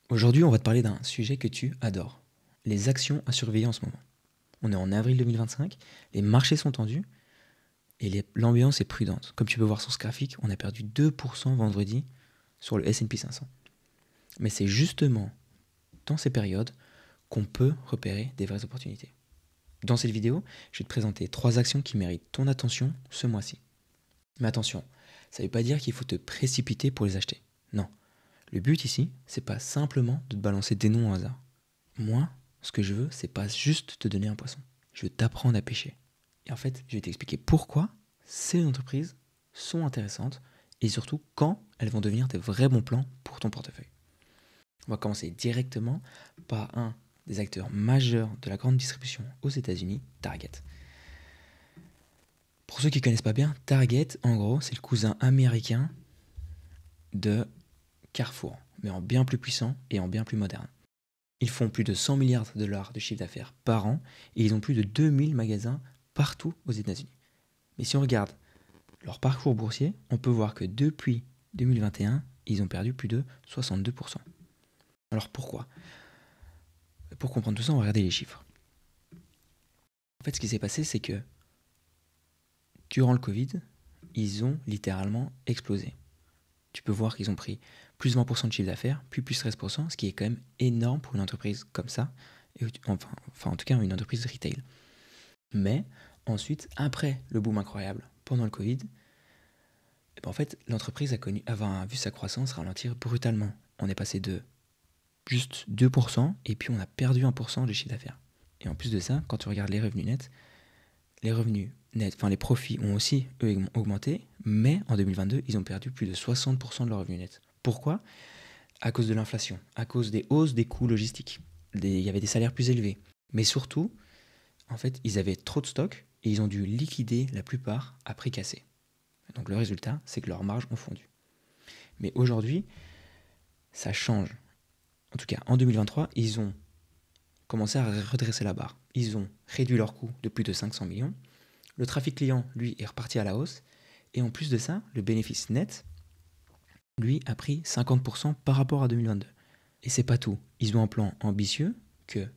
Aujourd'hui, on va te parler d'un sujet que tu adores, les actions à surveiller en ce moment. On est en avril 2025, les marchés sont tendus et l'ambiance est prudente. Comme tu peux voir sur ce graphique, on a perdu 2% vendredi sur le S&P 500. Mais c'est justement dans ces périodes qu'on peut repérer des vraies opportunités. Dans cette vidéo, je vais te présenter 3 actions qui méritent ton attention ce mois-ci. Mais attention, ça ne veut pas dire qu'il faut te précipiter pour les acheter. Non. Le but ici, c'est pas simplement de te balancer des noms au hasard. Moi, ce que je veux, c'est pas juste te donner un poisson. Je veux t'apprendre à pêcher. Et en fait, je vais t'expliquer pourquoi ces entreprises sont intéressantes et surtout quand elles vont devenir des vrais bons plans pour ton portefeuille. On va commencer directement par un des acteurs majeurs de la grande distribution aux États-Unis, Target. Pour ceux qui ne connaissent pas bien, Target, en gros, c'est le cousin américain de Carrefour, mais en bien plus puissant et en bien plus moderne. Ils font plus de 100 milliards de dollars de chiffre d'affaires par an et ils ont plus de 2000 magasins partout aux États-Unis. Mais si on regarde leur parcours boursier, on peut voir que depuis 2021, ils ont perdu plus de 62%. Alors pourquoi ? Pour comprendre tout ça, on va regarder les chiffres. En fait, ce qui s'est passé, c'est que durant le Covid, ils ont littéralement explosé. Tu peux voir qu'ils ont pris plus 20% de chiffre d'affaires, puis plus 13%, ce qui est quand même énorme pour une entreprise comme ça, enfin en tout cas une entreprise retail. Mais ensuite, après le boom incroyable, pendant le Covid, en fait, l'entreprise a vu sa croissance ralentir brutalement. On est passé de juste 2% et puis on a perdu 1% de chiffre d'affaires. Et en plus de ça, quand tu regardes les revenus nets, les profits ont aussi, eux, augmenté, mais en 2022, ils ont perdu plus de 60% de leurs revenus nets. Pourquoi ? À cause de l'inflation, à cause des hausses des coûts logistiques. Il y avait des salaires plus élevés. Mais surtout, en fait, ils avaient trop de stocks et ils ont dû liquider la plupart à prix cassé. Donc le résultat, c'est que leurs marges ont fondu. Mais aujourd'hui, ça change. En tout cas, en 2023, ils ont commencé à redresser la barre. Ils ont réduit leurs coûts de plus de 500 millions. Le trafic client, lui, est reparti à la hausse. Et en plus de ça, le bénéfice net, lui, a pris 50% par rapport à 2022. Et c'est pas tout. Ils ont un plan ambitieux que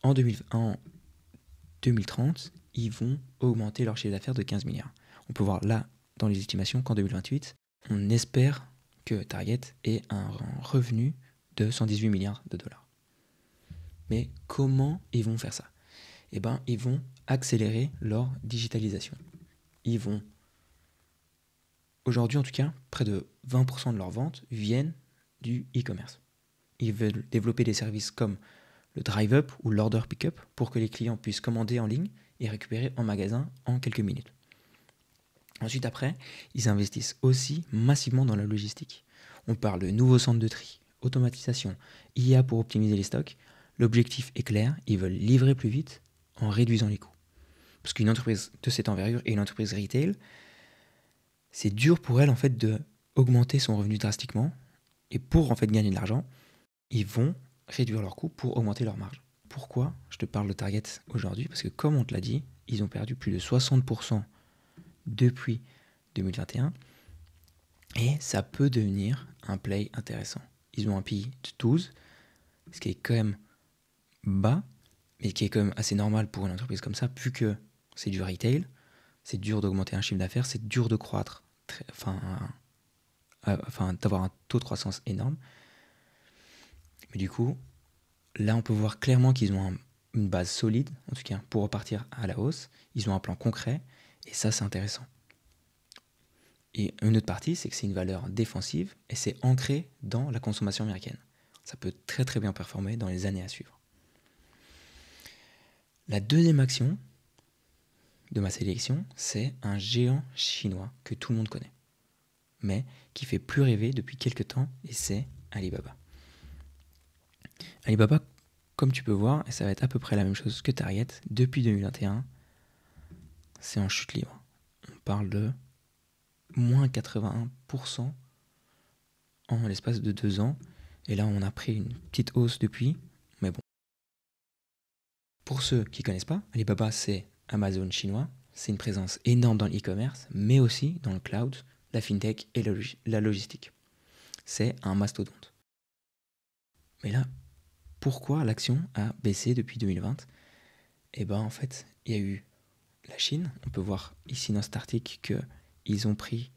en 2030, ils vont augmenter leur chiffre d'affaires de 15 milliards. On peut voir là, dans les estimations, qu'en 2028, on espère que Target ait un revenu de 118 milliards de dollars. Mais comment ils vont faire ça ? Eh bien, ils vont accélérer leur digitalisation. Ils vont, aujourd'hui en tout cas, près de 20% de leurs ventes viennent du e-commerce. Ils veulent développer des services comme le drive-up ou l'order pick-up pour que les clients puissent commander en ligne et récupérer en magasin en quelques minutes. Ensuite, après, ils investissent aussi massivement dans la logistique. On parle de nouveaux centres de tri, automatisation, IA pour optimiser les stocks. L'objectif est clair, ils veulent livrer plus vite en réduisant les coûts. Parce qu'une entreprise de cette envergure et une entreprise retail, c'est dur pour elle en fait de augmenter son revenu drastiquement. Et pour en fait gagner de l'argent, ils vont réduire leurs coûts pour augmenter leur marge. Pourquoi je te parle de Target aujourd'hui ? Parce que comme on te l'a dit, ils ont perdu plus de 60% depuis 2021 et ça peut devenir un play intéressant. Ils ont un PI de 12, ce qui est quand même bas, mais qui est quand même assez normal pour une entreprise comme ça, vu que c'est du retail, c'est dur d'augmenter un chiffre d'affaires, c'est dur de croître, d'avoir un taux de croissance énorme. Mais du coup, là on peut voir clairement qu'ils ont une base solide, en tout cas pour repartir à la hausse, ils ont un plan concret, et ça c'est intéressant. Et une autre partie, c'est que c'est une valeur défensive et c'est ancré dans la consommation américaine. Ça peut très très bien performer dans les années à suivre. La deuxième action de ma sélection, c'est un géant chinois que tout le monde connaît, mais qui fait plus rêver depuis quelques temps, et c'est Alibaba. Alibaba, comme tu peux voir, et ça va être à peu près la même chose que Target, depuis 2021, c'est en chute libre. On parle de moins 81% en l'espace de 2 ans. Et là, on a pris une petite hausse depuis. Mais bon. Pour ceux qui ne connaissent pas, Alibaba, c'est Amazon chinois. C'est une présence énorme dans l'e-commerce, mais aussi dans le cloud, la fintech et la logistique. C'est un mastodonte. Mais là, pourquoi l'action a baissé depuis 2020? Eh ben en fait, il y a eu la Chine. On peut voir ici dans cet article qu'ils ont pris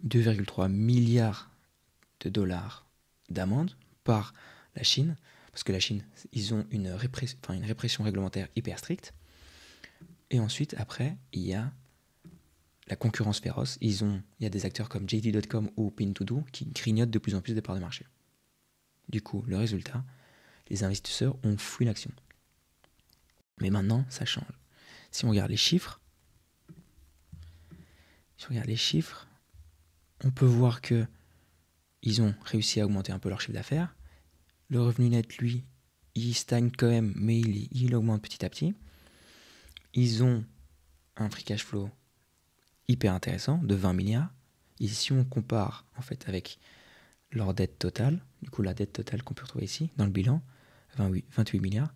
2,3 milliards de dollars d'amende par la Chine, parce que la Chine, ils ont une répression réglementaire hyper stricte. Et ensuite, après, il y a la concurrence féroce. Il y a des acteurs comme JD.com ou Pinduoduo qui grignotent de plus en plus des parts de marché. Du coup, le résultat, les investisseurs ont fui l'action. Mais maintenant, ça change. Si on regarde les chiffres, on peut voir que ils ont réussi à augmenter un peu leur chiffre d'affaires. Le revenu net, lui, il stagne quand même, mais il augmente petit à petit. Ils ont un free cash flow hyper intéressant de 20 milliards. Et si on compare en fait avec leur dette totale, du coup la dette totale qu'on peut retrouver ici dans le bilan, 28 milliards.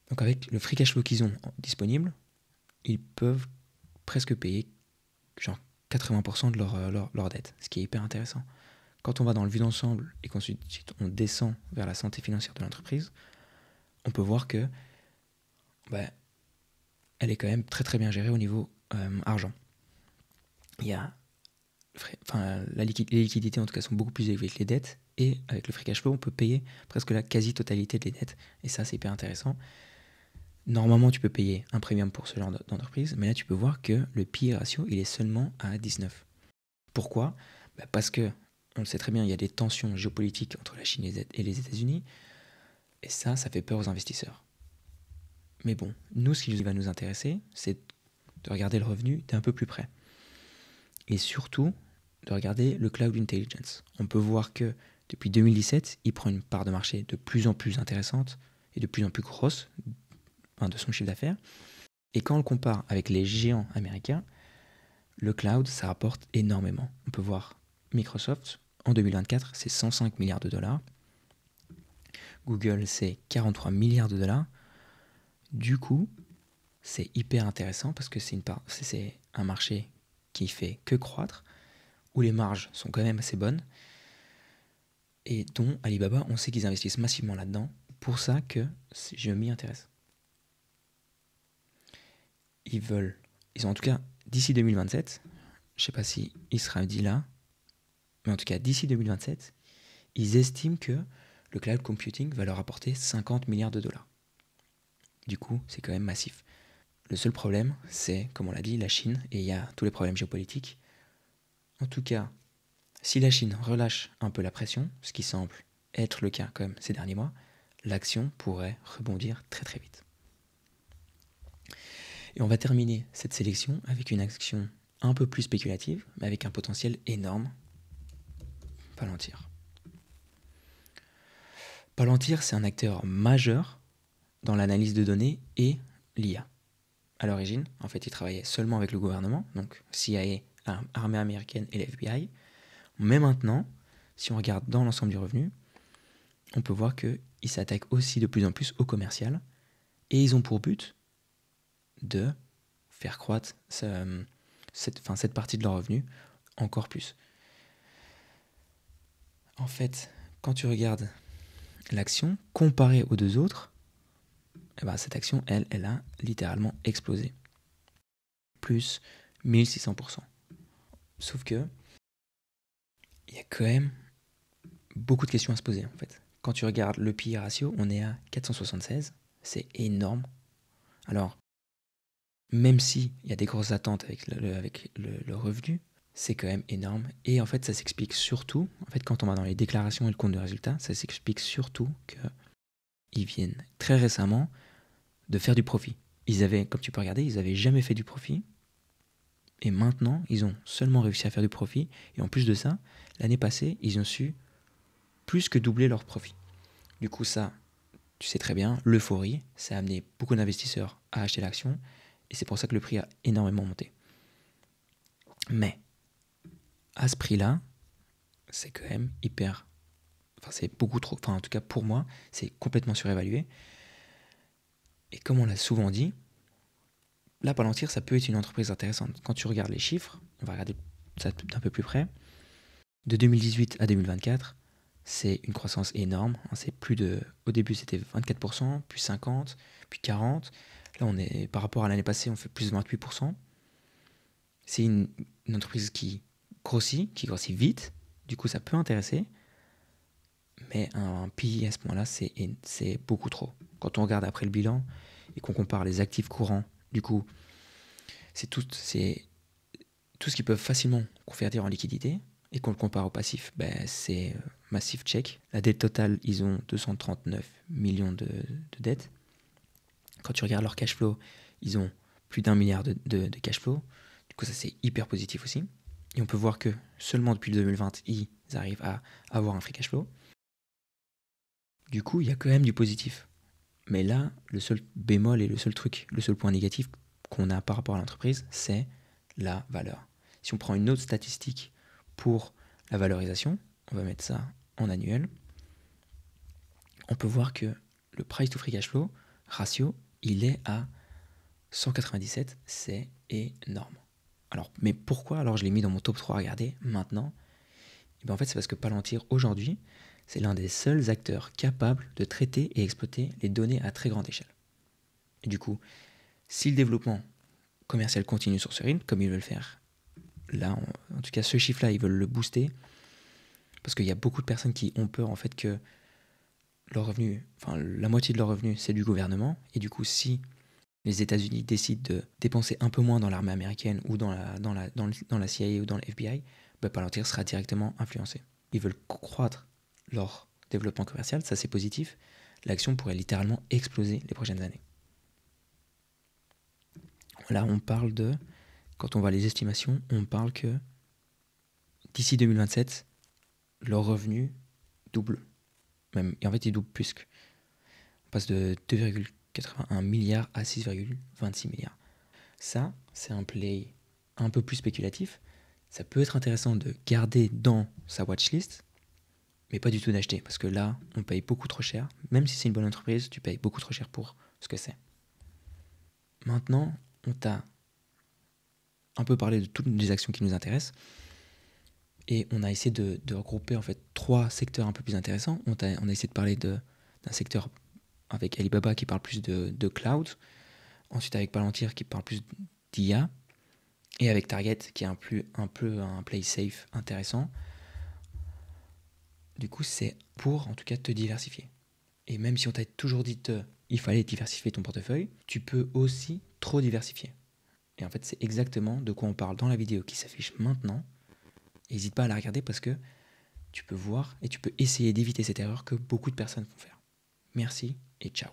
Donc avec le free cash flow qu'ils ont disponible, ils peuvent presque payer genre 80% de leur dette, ce qui est hyper intéressant. Quand on va dans le vue d'ensemble et qu'ensuite on descend vers la santé financière de l'entreprise, on peut voir que elle est quand même très très bien gérée au niveau argent. Il y a les liquidités en tout cas sont beaucoup plus élevées que les dettes, et avec le free cash flow on peut payer presque la quasi-totalité des dettes, et ça c'est hyper intéressant. Normalement tu peux payer un premium pour ce genre d'entreprise, mais là tu peux voir que le PE ratio il est seulement à 19. Pourquoi? Parce que, on le sait très bien, il y a des tensions géopolitiques entre la Chine et les États-Unis, et ça fait peur aux investisseurs. Mais bon, nous, ce qui va nous intéresser, c'est de regarder le revenu d'un peu plus près. Et surtout, de regarder le cloud intelligence. On peut voir que depuis 2017, il prend une part de marché de plus en plus intéressante et de plus en plus grosse de son chiffre d'affaires. Et quand on le compare avec les géants américains, le cloud, ça rapporte énormément. On peut voir Microsoft, en 2024, c'est 105 milliards de dollars. Google, c'est 43 milliards de dollars. Du coup, c'est hyper intéressant parce que c'est un marché qui fait que croître, où les marges sont quand même assez bonnes, et dont Alibaba, on sait qu'ils investissent massivement là-dedans. Pour ça que je m'y intéresse. Ils ont en tout cas, d'ici 2027, je ne sais pas si il sera dit là, mais en tout cas, d'ici 2027, ils estiment que le cloud computing va leur apporter 50 milliards de dollars. Du coup, c'est quand même massif. Le seul problème, c'est, comme on l'a dit, la Chine, et il y a tous les problèmes géopolitiques. En tout cas, si la Chine relâche un peu la pression, ce qui semble être le cas quand même ces derniers mois, l'action pourrait rebondir très très vite. Et on va terminer cette sélection avec une action un peu plus spéculative, mais avec un potentiel énorme. Palantir. Palantir, c'est un acteur majeur dans l'analyse de données et l'IA. À l'origine, en fait, il travaillait seulement avec le gouvernement, donc CIA, armée américaine et l'FBI. Mais maintenant, si on regarde dans l'ensemble du revenu, on peut voir qu'ils s'attaquent aussi de plus en plus au commercial, et ils ont pour but de faire croître cette partie de leur revenu encore plus. En fait, quand tu regardes l'action comparée aux deux autres, cette action, elle a littéralement explosé. Plus 1600%. Sauf que il y a quand même beaucoup de questions à se poser en fait. Quand tu regardes le PE ratio, on est à 476, c'est énorme. Alors, même s'il y a des grosses attentes avec le revenu, c'est quand même énorme. Et en fait, ça s'explique surtout, quand on va dans les déclarations et le compte de résultats, ça s'explique surtout qu'ils viennent très récemment de faire du profit. Comme tu peux regarder, ils n'avaient jamais fait du profit. Et maintenant, ils ont seulement réussi à faire du profit. Et en plus de ça, l'année passée, ils ont su plus que doubler leur profit. Du coup, ça, tu sais très bien, l'euphorie, ça a amené beaucoup d'investisseurs à acheter l'action. Et c'est pour ça que le prix a énormément monté. Mais, à ce prix-là, c'est quand même c'est beaucoup trop. En tout cas, pour moi, c'est complètement surévalué. Et comme on l'a souvent dit, là, Palantir, ça peut être une entreprise intéressante. Quand tu regardes les chiffres, on va regarder ça d'un peu plus près. De 2018 à 2024, c'est une croissance énorme. C'est au début, c'était 24%, puis 50%, puis 40%. Là, par rapport à l'année passée, on fait plus de 28%. C'est une entreprise qui grossit vite. Du coup, ça peut intéresser. Mais un PI à ce moment-là, c'est beaucoup trop. Quand on regarde après le bilan et qu'on compare les actifs courants, du coup, c'est tout ce qu'ils peuvent facilement convertir en liquidité et qu'on le compare au passif, c'est massif check. La dette totale, ils ont 239 millions de dettes. Quand tu regardes leur cash flow, ils ont plus d'1 milliard de cash flow. Du coup, ça, c'est hyper positif aussi. Et on peut voir que seulement depuis 2020, ils arrivent à avoir un free cash flow. Du coup, il y a quand même du positif. Mais là, le seul bémol et le seul point négatif qu'on a par rapport à l'entreprise, c'est la valeur. Si on prend une autre statistique pour la valorisation, on va mettre ça en annuel, on peut voir que le price to free cash flow ratio, il est à 197, c'est énorme. Alors, mais pourquoi alors je l'ai mis dans mon top 3 à regarder maintenant? En fait, c'est parce que Palantir, aujourd'hui, c'est l'un des seuls acteurs capables de traiter et exploiter les données à très grande échelle. Et du coup, si le développement commercial continue sur ce rythme, comme ils veulent faire, là, en tout cas, ce chiffre-là, ils veulent le booster, parce qu'il y a beaucoup de personnes qui ont peur, en fait, que leur revenu, la moitié de leur revenu, c'est du gouvernement, et du coup, si les États-Unis décident de dépenser un peu moins dans l'armée américaine ou dans la CIA ou dans le FBI, Palantir sera directement influencé. Ils veulent croître leur développement commercial, ça c'est positif. L'action pourrait littéralement exploser les prochaines années. Là, on parle quand on voit les estimations, on parle que d'ici 2027, leur revenu double. Et en fait, il double plus. On passe de 2,81 milliards à 6,26 milliards. Ça, c'est un play un peu plus spéculatif. Ça peut être intéressant de garder dans sa watchlist, mais pas du tout d'acheter, parce que là, on paye beaucoup trop cher. Même si c'est une bonne entreprise, tu payes beaucoup trop cher pour ce que c'est. Maintenant, on t'a un peu parlé de toutes les actions qui nous intéressent, et on a essayé de regrouper en fait 3 secteurs un peu plus intéressants. On a essayé de parler d'un secteur avec Alibaba qui parle plus de cloud, ensuite avec Palantir qui parle plus d'IA, et avec Target qui est un peu un play safe intéressant. Du coup, c'est pour en tout cas te diversifier. Et même si on t'a toujours dit il fallait diversifier ton portefeuille, tu peux aussi trop diversifier. Et en fait, c'est exactement de quoi on parle dans la vidéo qui s'affiche maintenant. N'hésite pas à la regarder parce que tu peux voir et tu peux essayer d'éviter cette erreur que beaucoup de personnes vont faire. Merci et ciao.